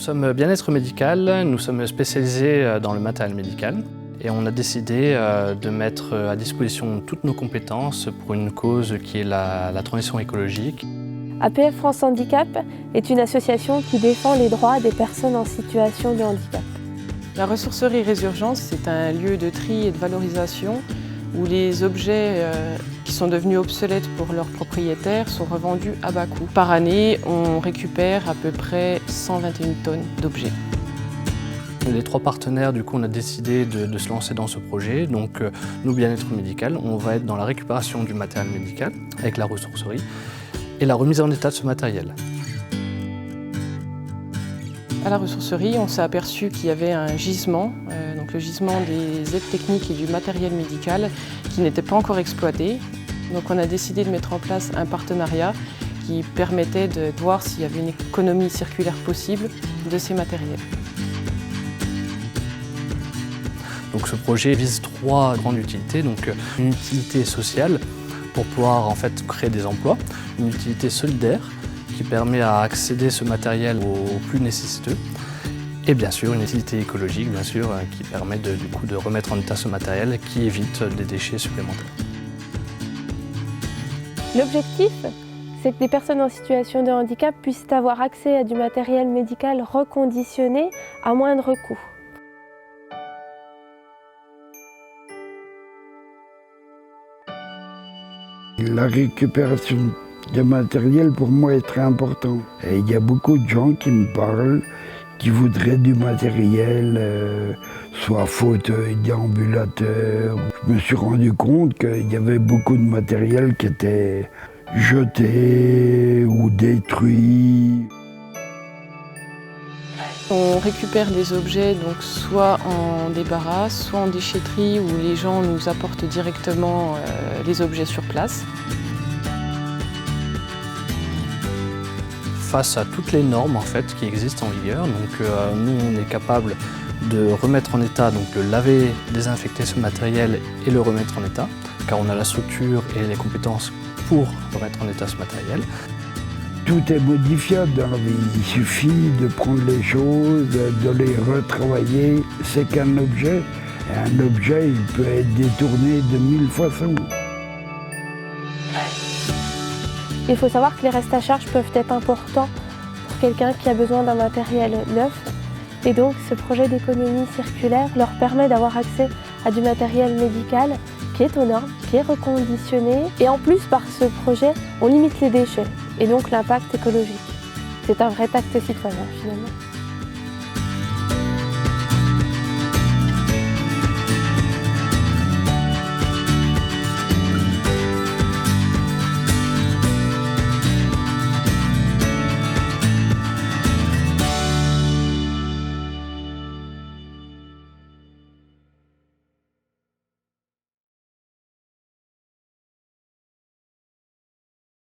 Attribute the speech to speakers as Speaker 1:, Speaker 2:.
Speaker 1: sommes Bien-être médical, nous sommes spécialisés dans le matériel médical et on a décidé de mettre à disposition toutes nos compétences pour une cause qui est la transition écologique.
Speaker 2: APF France Handicap est une association qui défend les droits des personnes en situation de handicap.
Speaker 3: La ressourcerie Résurgence, c'est un lieu de tri et de valorisation où les objets qui sont devenus obsolètes pour leurs propriétaires sont revendus à bas coût. Par année, on récupère à peu près 121 tonnes d'objets.
Speaker 1: Les 3 partenaires, du coup, on a décidé de se lancer dans ce projet. Donc, nous, Bien-être médical, on va être dans la récupération du matériel médical avec la ressourcerie et la remise en état de ce matériel.
Speaker 3: À la ressourcerie, on s'est aperçu qu'il y avait un gisement, donc le gisement des aides techniques et du matériel médical qui n'était pas encore exploité. Donc on a décidé de mettre en place un partenariat qui permettait de voir s'il y avait une économie circulaire possible de ces matériels.
Speaker 1: Donc ce projet vise 3 grandes utilités. Donc une utilité sociale pour pouvoir en fait créer des emplois, une utilité solidaire qui permet à accéder ce matériel aux plus nécessiteux et bien sûr une utilité écologique bien sûr, qui permet du coup de remettre en état ce matériel qui évite des déchets supplémentaires.
Speaker 2: L'objectif, c'est que des personnes en situation de handicap puissent avoir accès à du matériel médical reconditionné à moindre coût.
Speaker 4: La récupération de matériel pour moi est très important. Et il y a beaucoup de gens qui me parlent, qui voudraient du matériel, soit fauteuil, déambulateur. Je me suis rendu compte qu'il y avait beaucoup de matériel qui était jeté ou détruit.
Speaker 3: On récupère des objets donc soit en débarras, soit en déchetterie où les gens nous apportent directement les objets sur place.
Speaker 1: Face à toutes les normes en fait, qui existent en vigueur, donc nous on est capable de remettre en état, donc de laver, désinfecter ce matériel et le remettre en état, car on a la structure et les compétences pour remettre en état ce matériel.
Speaker 4: Tout est modifiable dans la vie. Il suffit de prendre les choses, de les retravailler. C'est qu'un objet. Et un objet, il peut être détourné de 1000 façons.
Speaker 2: Il faut savoir que les restes à charge peuvent être importants pour quelqu'un qui a besoin d'un matériel neuf. Et donc, ce projet d'économie circulaire leur permet d'avoir accès à du matériel médical qui est aux normes, qui est reconditionné. Et en plus, par ce projet, on limite les déchets et donc l'impact écologique. C'est un vrai acte citoyen finalement.